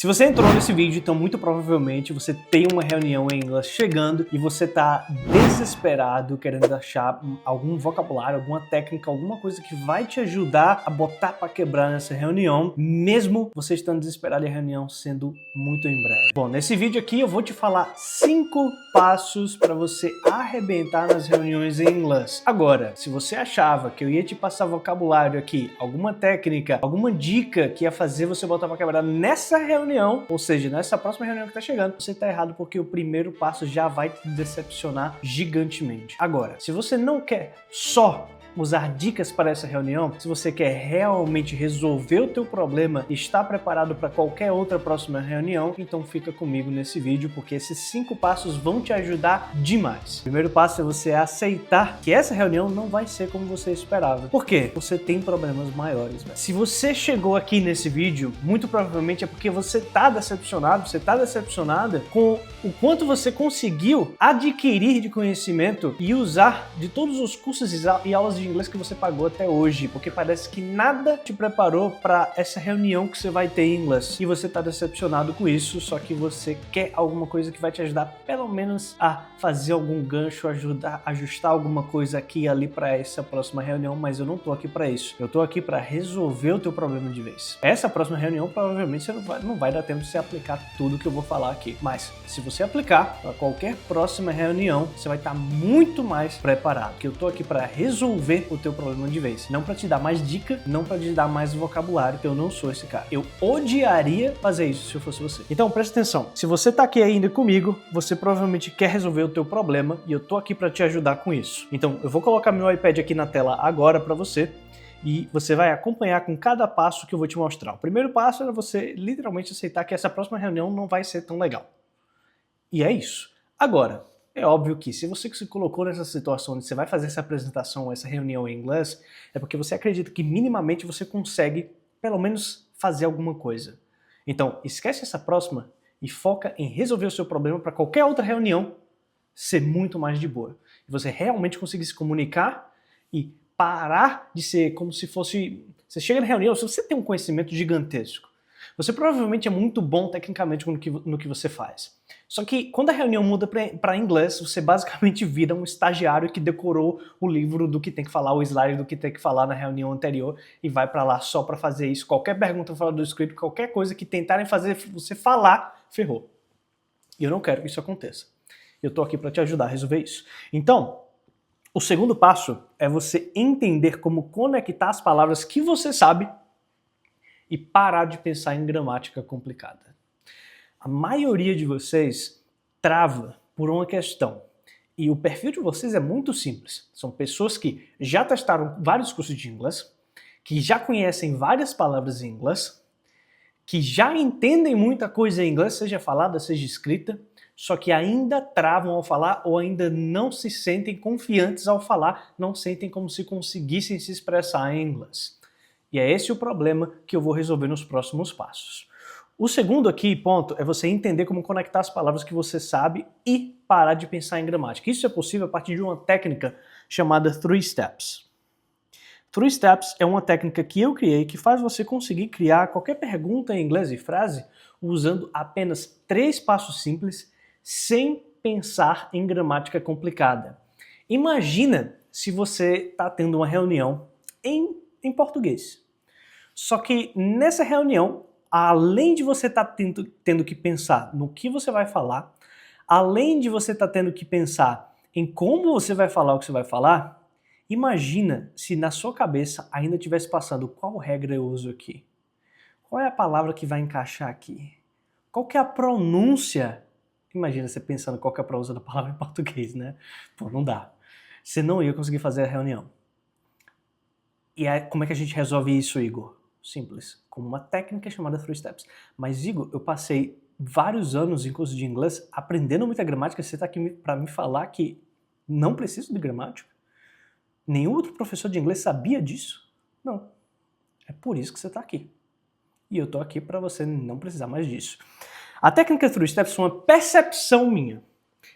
Se você entrou nesse vídeo, então muito provavelmente você tem uma reunião em inglês chegando e você tá desesperado querendo achar algum vocabulário, alguma técnica, alguma coisa que vai te ajudar a botar pra quebrar nessa reunião, mesmo você estando desesperado e a reunião sendo muito em breve. Bom, nesse vídeo aqui eu vou te falar 5 passos para você arrebentar nas reuniões em inglês. Agora, se você achava que eu ia te passar vocabulário aqui, alguma técnica, alguma dica que ia fazer você botar pra quebrar nessa reunião, ou seja, nessa próxima reunião que tá chegando, você tá errado, porque o primeiro passo já vai te decepcionar gigantemente. Agora, se você não quer só usar dicas para essa reunião, se você quer realmente resolver o teu problema e estar preparado para qualquer outra próxima reunião, então fica comigo nesse vídeo, porque esses 5 passos vão te ajudar demais. O primeiro passo é você aceitar que essa reunião não vai ser como você esperava. Por quê? Você tem problemas maiores, velho. Se você chegou aqui nesse vídeo, muito provavelmente é porque você tá decepcionado, você tá decepcionada com o quanto você conseguiu adquirir de conhecimento e usar de todos os cursos e aulas de inglês que você pagou até hoje, porque parece que nada te preparou para essa reunião que você vai ter em inglês. E você tá decepcionado com isso, só que você quer alguma coisa que vai te ajudar pelo menos a fazer algum gancho, ajustar alguma coisa aqui e ali para essa próxima reunião, mas eu não tô aqui para isso. Eu tô aqui para resolver o teu problema de vez. Essa próxima reunião provavelmente você não vai dar tempo de você aplicar tudo que eu vou falar aqui, mas se você aplicar para qualquer próxima reunião, você vai estar muito mais preparado, porque eu tô aqui para resolver o teu problema de vez, não para te dar mais dica, não para te dar mais vocabulário, que eu não sou esse cara. Eu odiaria fazer isso se eu fosse você. Então presta atenção, se você tá aqui ainda comigo, você provavelmente quer resolver o teu problema e eu tô aqui para te ajudar com isso. Então eu vou colocar meu iPad aqui na tela agora para você e você vai acompanhar com cada passo que eu vou te mostrar. O primeiro passo é você literalmente aceitar que essa próxima reunião não vai ser tão legal. E é isso. Agora, é óbvio que se você se colocou nessa situação onde você vai fazer essa apresentação, essa reunião em inglês, é porque você acredita que minimamente você consegue, pelo menos, fazer alguma coisa. Então, esquece essa próxima e foca em resolver o seu problema para qualquer outra reunião ser muito mais de boa. E você realmente conseguir se comunicar e parar de ser como se fosse... Você chega na reunião, se você tem um conhecimento gigantesco, você provavelmente é muito bom tecnicamente no que você faz. Só que quando a reunião muda para inglês, você basicamente vira um estagiário que decorou o livro do que tem que falar, o slide do que tem que falar na reunião anterior e vai para lá só para fazer isso. Qualquer pergunta fora do script, qualquer coisa que tentarem fazer você falar, ferrou. E eu não quero que isso aconteça. Eu tô aqui para te ajudar a resolver isso. Então, o segundo passo é você entender como conectar as palavras que você sabe e parar de pensar em gramática complicada. A maioria de vocês trava por uma questão. E o perfil de vocês é muito simples. São pessoas que já testaram vários cursos de inglês, que já conhecem várias palavras em inglês, que já entendem muita coisa em inglês, seja falada, seja escrita, só que ainda travam ao falar ou ainda não se sentem confiantes ao falar, não sentem como se conseguissem se expressar em inglês. E é esse o problema que eu vou resolver nos próximos passos. O segundo aqui ponto é você entender como conectar as palavras que você sabe e parar de pensar em gramática. Isso é possível a partir de uma técnica chamada 3 Steps. 3 Steps é uma técnica que eu criei que faz você conseguir criar qualquer pergunta em inglês e frase usando apenas 3 passos simples sem pensar em gramática complicada. Imagina se você está tendo uma reunião em português. Só que nessa reunião, além de você estar tendo que pensar no que você vai falar, além de você estar tendo que pensar em como você vai falar o que você vai falar, imagina se na sua cabeça ainda estivesse passando qual regra eu uso aqui. Qual é a palavra que vai encaixar aqui? Qual que é a pronúncia? Imagina você pensando qual que é a pronúncia da palavra em português, né? Pô, não dá. Você não ia conseguir fazer a reunião. E aí, como é que a gente resolve isso, Igor? Simples, com uma técnica chamada 3 Steps. Mas, Igor, eu passei vários anos em curso de inglês aprendendo muita gramática. Você está aqui para me falar que não preciso de gramática? Nenhum outro professor de inglês sabia disso? Não. É por isso que você está aqui. E eu estou aqui para você não precisar mais disso. A técnica 3 Steps foi uma percepção minha.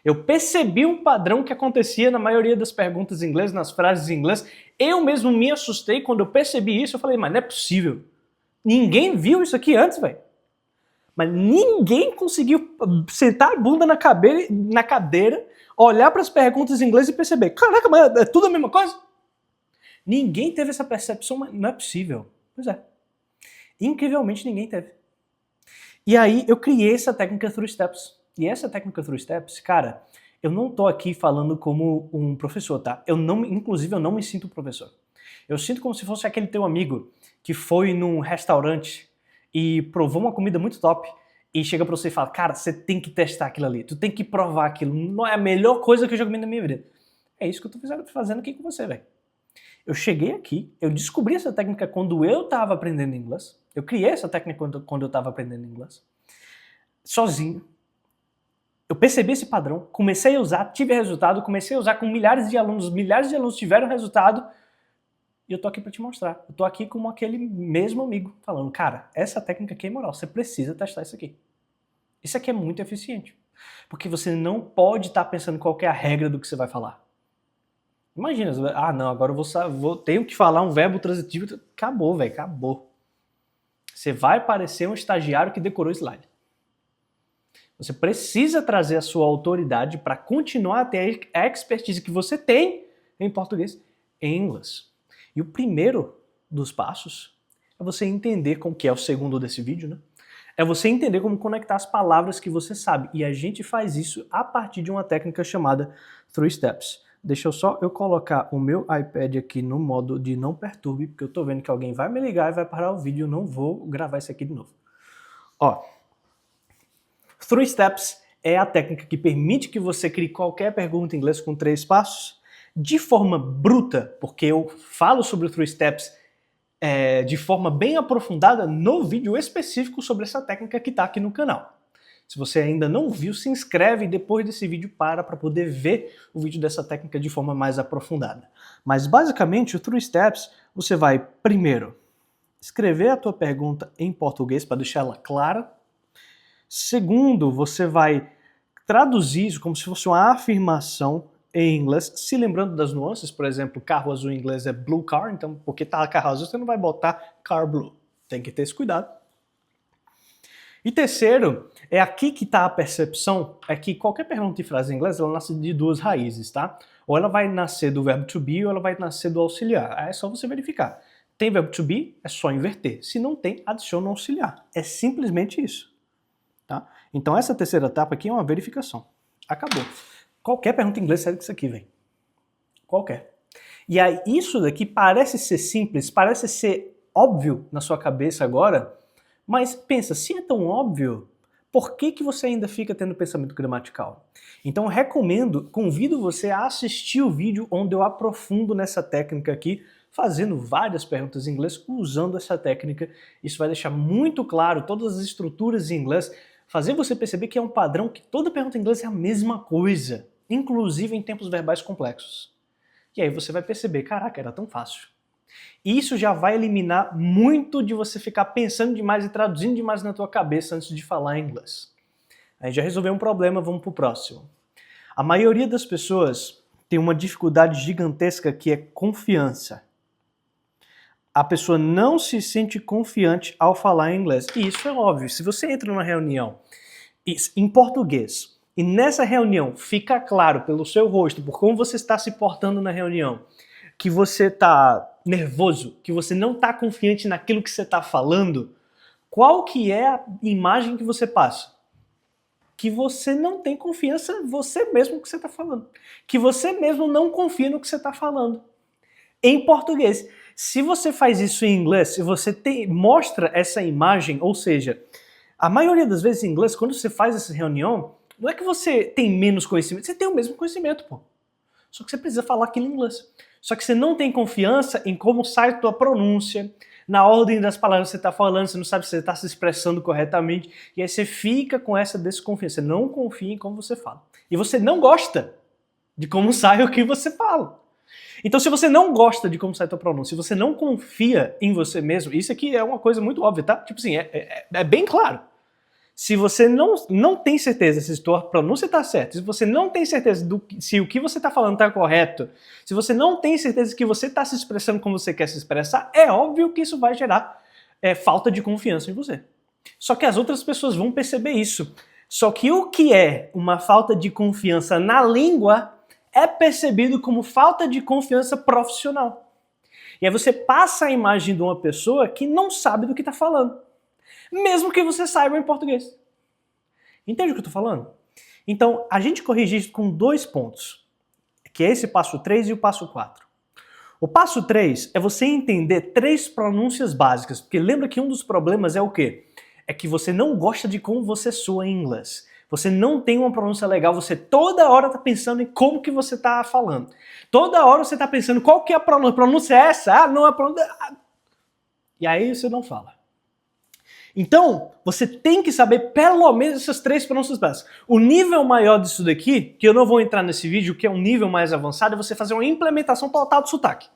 Eu percebi um padrão que acontecia na maioria das perguntas em inglês, nas frases em inglês. Eu mesmo me assustei quando eu percebi isso. Eu falei, mas não é possível. Ninguém viu isso aqui antes, velho. Mas ninguém conseguiu sentar a bunda na cadeira, olhar para as perguntas em inglês e perceber, caraca, mas é tudo a mesma coisa? Ninguém teve essa percepção, mas não é possível. Pois é. Incrivelmente ninguém teve. E aí eu criei essa técnica Three Steps. E essa técnica Three Steps, cara, eu não tô aqui falando como um professor, tá? Inclusive eu não me sinto professor. Eu sinto como se fosse aquele teu amigo que foi num restaurante e provou uma comida muito top e chega pra você e fala, cara, você tem que testar aquilo ali, tu tem que provar aquilo, não é a melhor coisa que eu já comi na minha vida. É isso que eu tô fazendo aqui com você, velho. Eu cheguei aqui, eu descobri essa técnica quando eu tava aprendendo inglês, eu criei essa técnica quando eu tava aprendendo inglês, sozinho. Eu percebi esse padrão, comecei a usar, tive resultado, comecei a usar com milhares de alunos tiveram resultado, e eu tô aqui para te mostrar. Eu tô aqui como aquele mesmo amigo, falando, cara, essa técnica aqui é moral, você precisa testar isso aqui. Isso aqui é muito eficiente. Porque você não pode estar pensando qual é a regra do que você vai falar. Imagina, não, agora eu tenho que falar um verbo transitivo. Acabou, velho, acabou. Você vai parecer um estagiário que decorou slide. Você precisa trazer a sua autoridade para continuar a ter a expertise que você tem em português em inglês. E o primeiro dos passos é você entender como que é o segundo desse vídeo, né? É você entender como conectar as palavras que você sabe. E a gente faz isso a partir de uma técnica chamada Three Steps. Deixa eu colocar o meu iPad aqui no modo de não perturbe, porque eu tô vendo que alguém vai me ligar e vai parar o vídeo, eu não vou gravar isso aqui de novo. Ó, Three Steps é a técnica que permite que você crie qualquer pergunta em inglês com 3 passos, de forma bruta, porque eu falo sobre o Three Steps de forma bem aprofundada no vídeo específico sobre essa técnica que está aqui no canal. Se você ainda não viu, se inscreve e depois desse vídeo para poder ver o vídeo dessa técnica de forma mais aprofundada. Mas basicamente o Three Steps, você vai primeiro escrever a tua pergunta em português para deixar ela clara. Segundo, você vai traduzir isso como se fosse uma afirmação em inglês, se lembrando das nuances, por exemplo, carro azul em inglês é blue car, então porque tá carro azul você não vai botar car blue, tem que ter esse cuidado. E terceiro, é aqui que está a percepção, é que qualquer pergunta e frase em inglês, ela nasce de 2 raízes, tá? Ou ela vai nascer do verbo to be, ou ela vai nascer do auxiliar, aí é só você verificar. Tem verbo to be, é só inverter, se não tem, adiciona o auxiliar, é simplesmente isso. Tá? Então essa terceira etapa aqui é uma verificação. Acabou. Qualquer pergunta em inglês serve com isso aqui, velho. Qualquer. E aí isso daqui parece ser simples, parece ser óbvio na sua cabeça agora, mas pensa, se é tão óbvio, por que você ainda fica tendo pensamento gramatical? Então convido você a assistir o vídeo onde eu aprofundo nessa técnica aqui, fazendo várias perguntas em inglês, usando essa técnica. Isso vai deixar muito claro todas as estruturas em inglês, fazer você perceber que é um padrão que toda pergunta em inglês é a mesma coisa, inclusive em tempos verbais complexos. E aí você vai perceber, caraca, era tão fácil. Isso já vai eliminar muito de você ficar pensando demais e traduzindo demais na tua cabeça antes de falar inglês. Aí já resolveu um problema, vamos pro próximo. A maioria das pessoas tem uma dificuldade gigantesca que é confiança. A pessoa não se sente confiante ao falar inglês. E isso é óbvio. Se você entra numa reunião em português e nessa reunião fica claro pelo seu rosto, por como você está se portando na reunião, que você está nervoso, que você não está confiante naquilo que você está falando, qual que é a imagem que você passa? Que você não tem confiança você mesmo no que você está falando. Que você mesmo não confia no que você está falando. Em português. Se você faz isso em inglês, se você mostra essa imagem, ou seja, a maioria das vezes em inglês, quando você faz essa reunião, não é que você tem menos conhecimento, você tem o mesmo conhecimento, pô. Só que você precisa falar aquilo em inglês. Só que você não tem confiança em como sai a tua pronúncia, na ordem das palavras que você está falando, você não sabe se você está se expressando corretamente, e aí você fica com essa desconfiança, você não confia em como você fala. E você não gosta de como sai o que você fala. Então, se você não gosta de como sai a tua pronúncia, se você não confia em você mesmo, isso aqui é uma coisa muito óbvia, tá? Tipo assim, é bem claro. Se você não tem certeza se a tua pronúncia está certa, se você não tem certeza se o que você está falando está correto, se você não tem certeza que você está se expressando como você quer se expressar, é óbvio que isso vai gerar falta de confiança em você. Só que as outras pessoas vão perceber isso. Só que o que é uma falta de confiança na língua é percebido como falta de confiança profissional. E aí você passa a imagem de uma pessoa que não sabe do que está falando, mesmo que você saiba em português. Entende o que eu estou falando? Então, a gente corrige isso com 2 pontos, que é esse passo 3 e o passo 4. O passo 3 é você entender 3 pronúncias básicas, porque lembra que um dos problemas é o quê? É que você não gosta de como você soa em inglês. Você não tem uma pronúncia legal, você toda hora está pensando em como que você está falando. Toda hora você está pensando qual que é a pronúncia. Pronúncia é essa? Ah, não é pronúncia. E aí você não fala. Então, você tem que saber pelo menos essas 3 pronúncias básicas. O nível maior disso daqui, que eu não vou entrar nesse vídeo, que é um nível mais avançado, é você fazer uma implementação total do sotaque.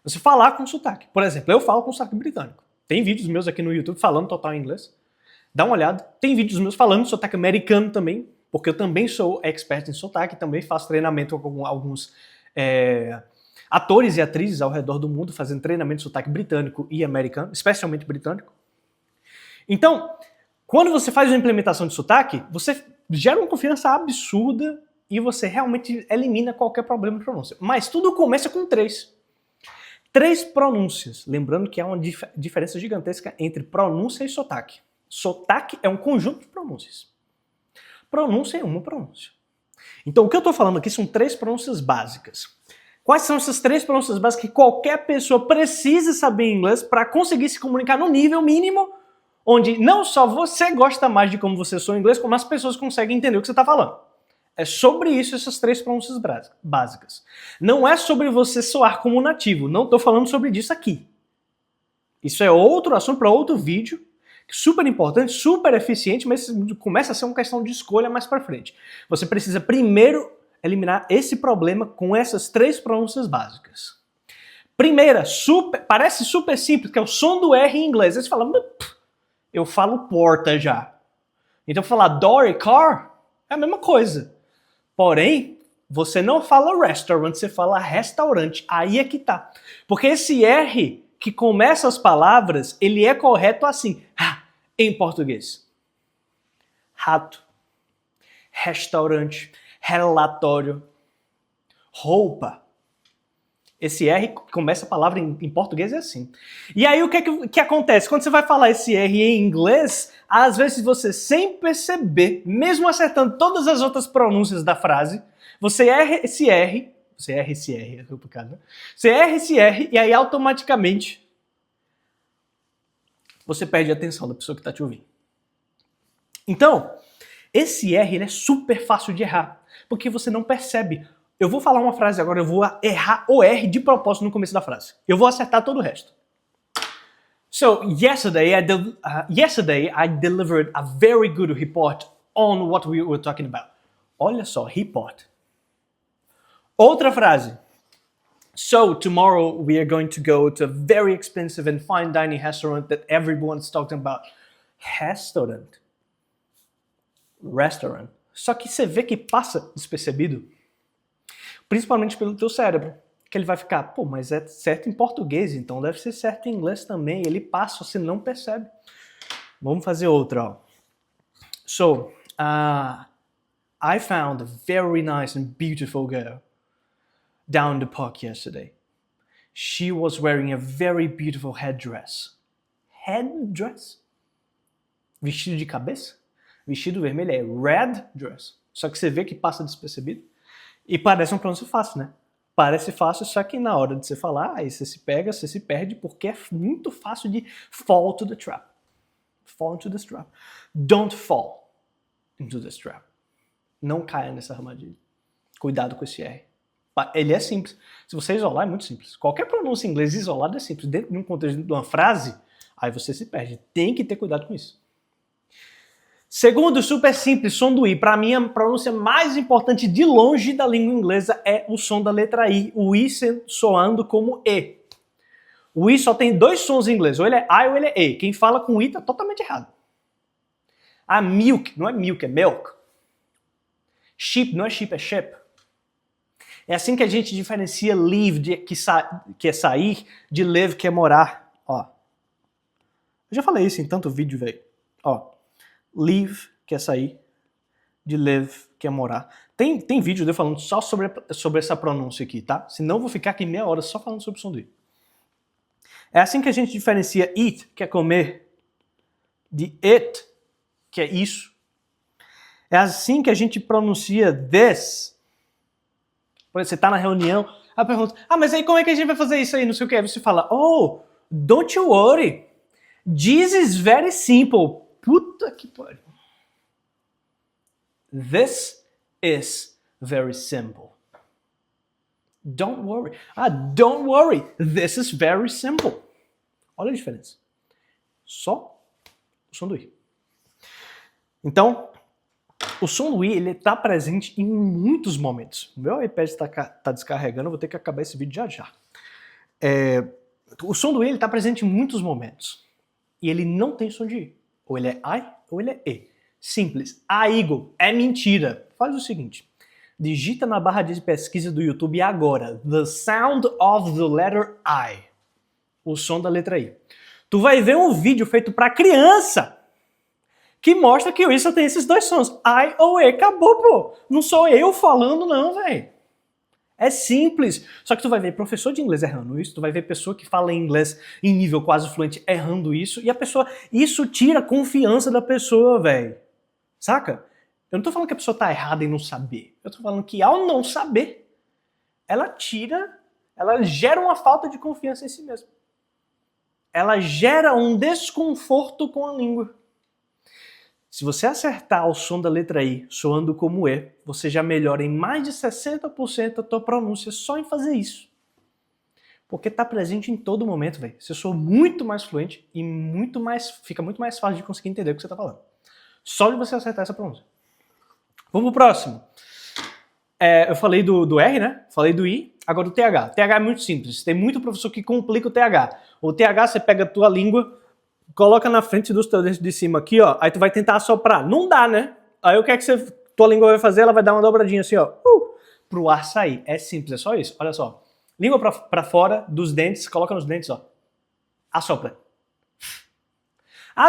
Você falar com sotaque. Por exemplo, eu falo com sotaque britânico. Tem vídeos meus aqui no YouTube falando total em inglês. Dá uma olhada. Tem vídeos meus falando sotaque americano também, porque eu também sou expert em sotaque, também faço treinamento com alguns atores e atrizes ao redor do mundo, fazendo treinamento de sotaque britânico e americano, especialmente britânico. Então, quando você faz uma implementação de sotaque, você gera uma confiança absurda e você realmente elimina qualquer problema de pronúncia. Mas tudo começa com 3. 3 pronúncias. Lembrando que há uma diferença gigantesca entre pronúncia e sotaque. Sotaque é um conjunto de pronúncias. Pronúncia é uma pronúncia. Então, o que eu estou falando aqui são 3 pronúncias básicas. Quais são essas 3 pronúncias básicas que qualquer pessoa precisa saber em inglês para conseguir se comunicar no nível mínimo, onde não só você gosta mais de como você soa em inglês, como as pessoas conseguem entender o que você está falando. É sobre isso essas 3 pronúncias básicas. Não é sobre você soar como nativo. Não estou falando sobre isso aqui. Isso é outro assunto para outro vídeo. Super importante, super eficiente, mas começa a ser uma questão de escolha mais para frente. Você precisa primeiro eliminar esse problema com essas 3 pronúncias básicas. Primeira, parece super simples, que é o som do R em inglês. Aí você fala, eu falo porta já. Então falar door e car é a mesma coisa. Porém, você não fala restaurant, você fala restaurante. Aí é que tá. Porque esse R que começa as palavras, ele é correto assim, em português. Rato, restaurante, relatório, roupa. Esse R que começa a palavra em português é assim. E aí o que acontece? Quando você vai falar esse R em inglês, às vezes você, sem perceber, mesmo acertando todas as outras pronúncias da frase, você erra esse R, é complicado, né? Você erra esse R e aí automaticamente você perde a atenção da pessoa que está te ouvindo. Então, esse R ele é super fácil de errar, porque você não percebe. Eu vou falar uma frase agora, eu vou errar o R de propósito no começo da frase. Eu vou acertar todo o resto. So, yesterday I delivered a very good report on what we were talking about. Olha só, report. Outra frase. So, tomorrow we are going to go to a very expensive and fine dining restaurant that everyone's talking about. Restaurant. Só que você vê que passa despercebido, principalmente pelo teu cérebro, que ele vai ficar, mas é certo em português, então deve ser certo em inglês também. Ele passa, você não percebe. Vamos fazer outra, ó. So, I found a very nice and beautiful girl down the park yesterday. She was wearing a very beautiful headdress. Headdress? Vestido de cabeça? Vestido vermelho é red dress. Só que você vê que passa despercebido. E parece uma pronúncia fácil, né? Parece fácil, só que na hora de você falar, aí você se perde, porque é muito fácil de fall to the trap. Fall into this trap. Don't fall into this trap. Não caia nessa armadilha. Cuidado com esse R. Ele é simples. Se você isolar, é muito simples. Qualquer pronúncia em inglês isolada é simples. Dentro de um contexto de uma frase, aí você se perde. Tem que ter cuidado com isso. Segundo, super simples, som do I. Para mim, a pronúncia mais importante de longe da língua inglesa é o som da letra I. O I soando como E. O I só tem 2 sons em inglês. Ou ele é I ou ele é E. Quem fala com I tá totalmente errado. Milk, não é milk, é milk. Sheep, não é sheep, é sheep. É assim que a gente diferencia leave, que é sair, de live, que é morar. Ó. Eu já falei isso em tanto vídeo, velho. Ó, leave, que é sair, de live, que é morar. Tem vídeo de eu falando só sobre essa pronúncia aqui, tá? Senão eu vou ficar aqui meia hora só falando sobre o som do I. É assim que a gente diferencia eat, que é comer, de it, que é isso. É assim que a gente pronuncia this. Por exemplo, você tá na reunião, a pergunta, mas aí como é que a gente vai fazer isso aí, não sei o que. Aí você fala, oh, don't you worry. This is very simple. Puta que pariu. This is very simple. Don't worry. Don't worry. This is very simple. Olha a diferença. Só o som do I. Então, o som do I, ele está presente em muitos momentos. O meu iPad está descarregando, eu vou ter que acabar esse vídeo já. O som do I está presente em muitos momentos. E ele não tem som de I. Ou ele é I, ou ele é E. Simples. Igor, é mentira. Faz o seguinte. Digita na barra de pesquisa do YouTube agora. The sound of the letter I. O som da letra I. Tu vai ver um vídeo feito para criança que mostra que o I só tem esses dois sons. I ou E. Acabou, pô. Não sou eu falando não, velho. É simples. Só que tu vai ver professor de inglês errando isso, tu vai ver pessoa que fala inglês em nível quase fluente errando isso, e a pessoa... Isso tira a confiança da pessoa, velho. Saca? Eu não tô falando que a pessoa tá errada em não saber. Eu tô falando que ao não saber, ela gera uma falta de confiança em si mesma. Ela gera um desconforto com a língua. Se você acertar o som da letra I soando como E, você já melhora em mais de 60% a tua pronúncia só em fazer isso. Porque tá presente em todo momento, velho. Você soa muito mais fluente e fica muito mais fácil de conseguir entender o que você tá falando. Só de você acertar essa pronúncia. Vamos pro próximo. Eu falei do R, né? Falei do I, agora do TH. O TH é muito simples. Tem muito professor que complica o TH. O TH, você pega a tua língua, coloca na frente dos teus dentes de cima aqui, ó. Aí tu vai tentar assoprar. Não dá, né? Aí o que é que tua língua vai fazer? Ela vai dar uma dobradinha assim, ó. Pro ar sair. É simples, é só isso. Olha só. Língua pra fora dos dentes, coloca nos dentes, ó. Assopra.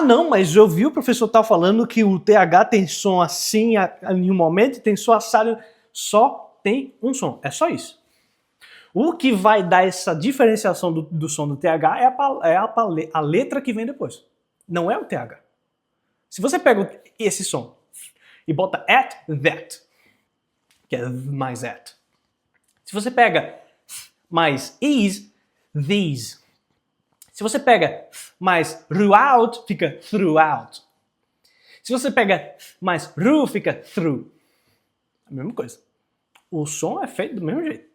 Não, mas eu vi o professor tal falando que o TH tem som assim em um momento e tem som assado. Só tem um som. É só isso. O que vai dar essa diferenciação do som do TH é a letra que vem depois. Não é o TH. Se você pega esse som e bota at, that, que é mais at. Se você pega mais is, these. Se você pega mais throughout, fica throughout. Se você pega mais through, fica through. A mesma coisa. O som é feito do mesmo jeito.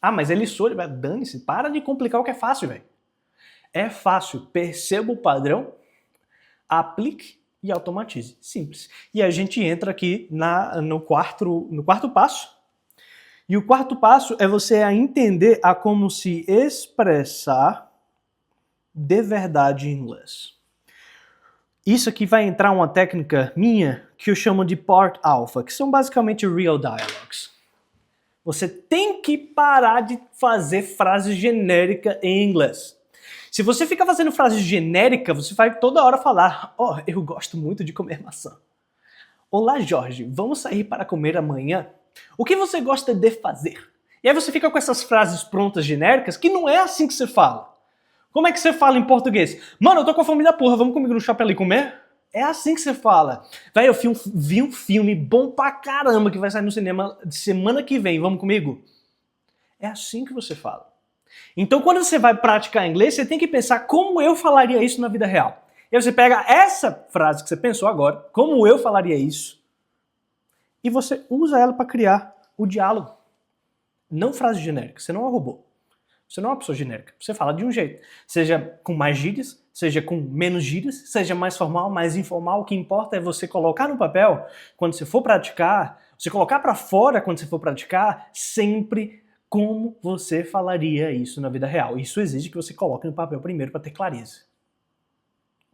Mas ele soa, dane-se, para de complicar o que é fácil, velho. É fácil, perceba o padrão, aplique e automatize. Simples. E a gente entra aqui no quarto passo. E o quarto passo é você entender a como se expressar de verdade em inglês. Isso aqui vai entrar uma técnica minha que eu chamo de part alpha, que são basicamente real dialogues. Você tem que parar de fazer frase genérica em inglês. Se você fica fazendo frase genérica, você vai toda hora falar, eu gosto muito de comer maçã. Olá, Jorge, vamos sair para comer amanhã? O que você gosta de fazer? E aí você fica com essas frases prontas genéricas que não é assim que você fala. Como é que você fala em português? Mano, eu tô com a fome da porra, vamos comigo no shopping ali comer? É assim que você fala. Véi, eu vi um filme bom pra caramba que vai sair no cinema semana que vem, vamos comigo? É assim que você fala. Então quando você vai praticar inglês, você tem que pensar como eu falaria isso na vida real. E aí você pega essa frase que você pensou agora, como eu falaria isso, e você usa ela para criar o diálogo. Não frase genérica, você não é um robô. Você não é uma pessoa genérica. Você fala de um jeito. Seja com mais gírias, seja com menos gírias, seja mais formal, mais informal. O que importa é você colocar no papel, quando você for praticar, você colocar para fora quando você for praticar, sempre como você falaria isso na vida real. Isso exige que você coloque no papel primeiro para ter clareza.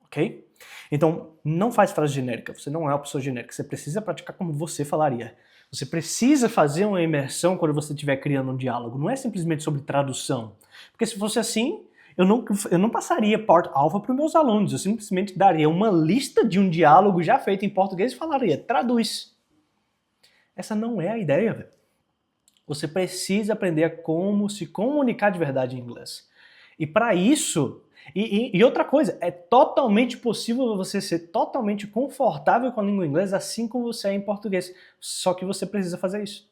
Ok? Então, não faz frase genérica. Você não é uma pessoa genérica. Você precisa praticar como você falaria. Você precisa fazer uma imersão quando você estiver criando um diálogo. Não é simplesmente sobre tradução. Porque se fosse assim, Eu não passaria Part Alpha para os meus alunos, eu simplesmente daria uma lista de um diálogo já feito em português e falaria, traduz. Essa não é a ideia, velho. Você precisa aprender a como se comunicar de verdade em inglês. E para isso, e outra coisa, é totalmente possível você ser totalmente confortável com a língua inglesa assim como você é em português. Só que você precisa fazer isso.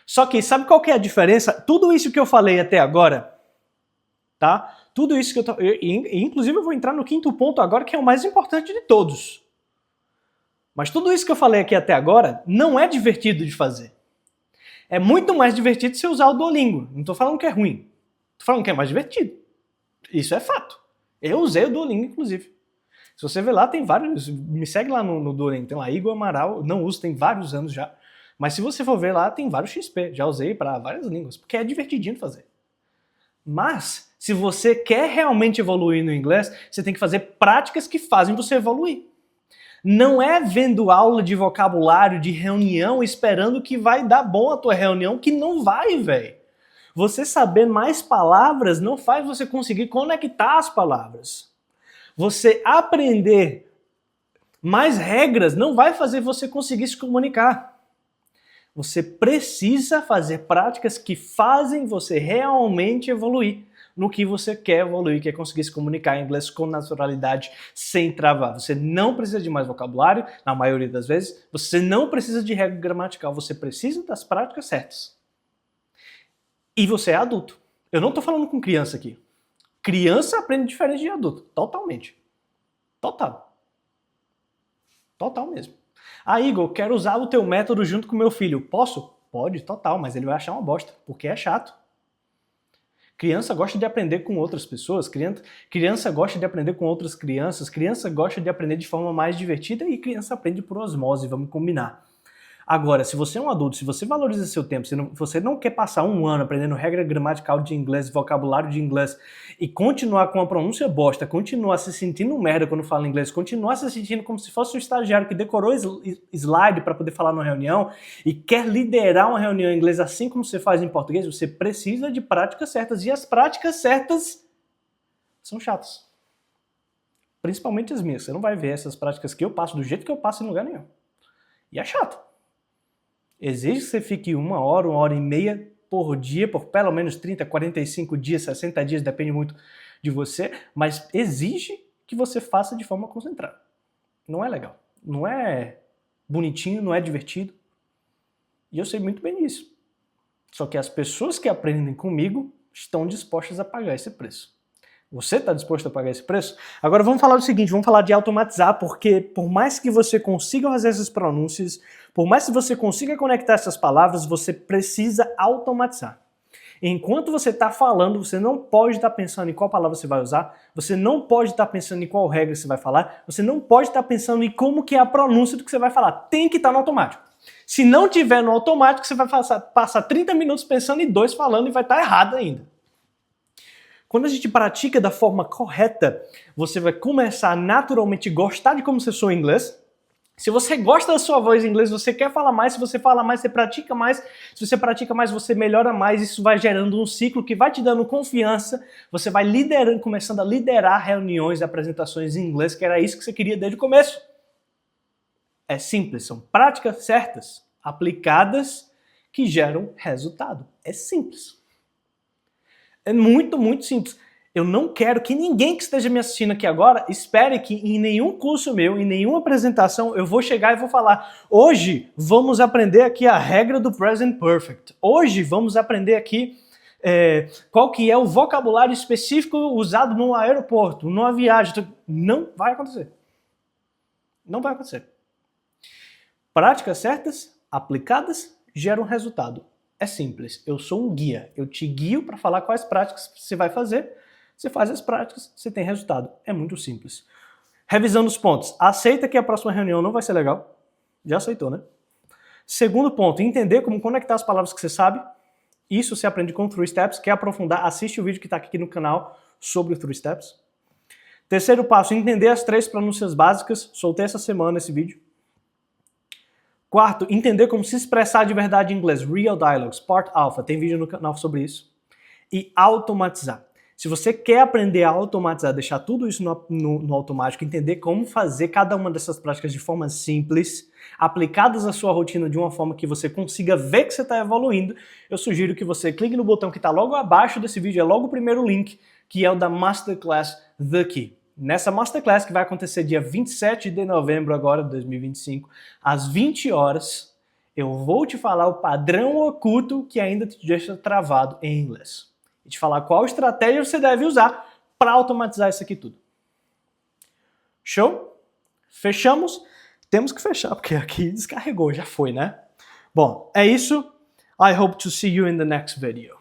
Só que sabe qual que é a diferença? Tudo isso que eu falei até agora, tá? Tudo isso que inclusive eu vou entrar no quinto ponto agora, que é o mais importante de todos. Mas tudo isso que eu falei aqui até agora não é divertido de fazer. É muito mais divertido se usar o Duolingo. Não tô falando que é ruim. Tô falando que é mais divertido. Isso é fato. Eu usei o Duolingo, inclusive. Se você ver lá, tem vários... Me segue lá no Duolingo. Tem lá Igor Amaral. Não uso, tem vários anos já. Mas se você for ver lá, tem vários XP. Já usei para várias línguas. Porque é divertidinho de fazer. Mas, se você quer realmente evoluir no inglês, você tem que fazer práticas que fazem você evoluir. Não é vendo aula de vocabulário, de reunião, esperando que vai dar bom a tua reunião, que não vai, velho. Você saber mais palavras não faz você conseguir conectar as palavras. Você aprender mais regras não vai fazer você conseguir se comunicar. Você precisa fazer práticas que fazem você realmente evoluir no que você quer evoluir, que é conseguir se comunicar em inglês com naturalidade, sem travar. Você não precisa de mais vocabulário, na maioria das vezes. Você não precisa de regra gramatical, você precisa das práticas certas. E você é adulto. Eu não estou falando com criança aqui. Criança aprende diferente de adulto, totalmente. Total. Total mesmo. Ah, Igor, quero usar o teu método junto com o meu filho. Posso? Pode, total, mas ele vai achar uma bosta, porque é chato. Criança gosta de aprender com outras pessoas, criança gosta de aprender com outras crianças, criança gosta de aprender de forma mais divertida e criança aprende por osmose, vamos combinar. Agora, se você é um adulto, se você valoriza seu tempo, se você não quer passar um ano aprendendo regra gramatical de inglês, vocabulário de inglês e continuar com a pronúncia bosta, continuar se sentindo merda quando fala inglês, continuar se sentindo como se fosse um estagiário que decorou slide para poder falar numa reunião e quer liderar uma reunião em inglês assim como você faz em português, você precisa de práticas certas e as práticas certas são chatas. Principalmente as minhas. Você não vai ver essas práticas que eu passo do jeito que eu passo em lugar nenhum. E é chato. Exige que você fique uma hora e meia por dia, por pelo menos 30, 45 dias, 60 dias, depende muito de você, mas exige que você faça de forma concentrada. Não é legal. Não é bonitinho, não é divertido. E eu sei muito bem disso. Só que as pessoas que aprendem comigo estão dispostas a pagar esse preço. Você está disposto a pagar esse preço? Agora vamos falar do seguinte, vamos falar de automatizar, porque por mais que você consiga fazer essas pronúncias, por mais que você consiga conectar essas palavras, você precisa automatizar. Enquanto você está falando, você não pode estar pensando em qual palavra você vai usar, você não pode estar pensando em qual regra você vai falar, você não pode estar pensando em como que é a pronúncia do que você vai falar. Tem que estar no automático. Se não tiver no automático, você vai passar 30 minutos pensando em 2 falando e vai estar errado ainda. Quando a gente pratica da forma correta, você vai começar a naturalmente gostar de como você soa em inglês. Se você gosta da sua voz em inglês, você quer falar mais, se você fala mais, você pratica mais. Se você pratica mais, você melhora mais. Isso vai gerando um ciclo que vai te dando confiança. Você vai liderando, começando a liderar reuniões e apresentações em inglês, que era isso que você queria desde o começo. É simples, são práticas certas, aplicadas, que geram resultado. É simples. É muito, muito simples. Eu não quero que ninguém que esteja me assistindo aqui agora espere que em nenhum curso meu, em nenhuma apresentação, eu vou chegar e vou falar: hoje vamos aprender aqui a regra do present perfect. Hoje vamos aprender aqui qual que é o vocabulário específico usado no aeroporto, numa viagem. Não vai acontecer. Não vai acontecer. Práticas certas, aplicadas, geram resultado. É simples, eu sou um guia, eu te guio para falar quais práticas você vai fazer, você faz as práticas, você tem resultado. É muito simples. Revisando os pontos, aceita que a próxima reunião não vai ser legal. Já aceitou, né? Segundo ponto, entender como conectar as palavras que você sabe. Isso você aprende com o 3 Steps. Quer aprofundar? Assiste o vídeo que está aqui no canal sobre o 3 Steps. Terceiro passo, entender as 3 pronúncias básicas. Soltei essa semana esse vídeo. Quarto, entender como se expressar de verdade em inglês. Real Dialogues, Part Alpha, tem vídeo no canal sobre isso. E automatizar. Se você quer aprender a automatizar, deixar tudo isso no automático, entender como fazer cada uma dessas práticas de forma simples, aplicadas à sua rotina de uma forma que você consiga ver que você está evoluindo, eu sugiro que você clique no botão que está logo abaixo desse vídeo, é logo o primeiro link, que é o da Masterclass The Key. Nessa Masterclass, que vai acontecer dia 27 de novembro agora, de 2025, às 20 horas, eu vou te falar o padrão oculto que ainda te deixa travado em inglês. E te falar qual estratégia você deve usar para automatizar isso aqui tudo. Show? Fechamos? Temos que fechar, porque aqui descarregou, já foi, né? Bom, é isso. I hope to see you in the next video.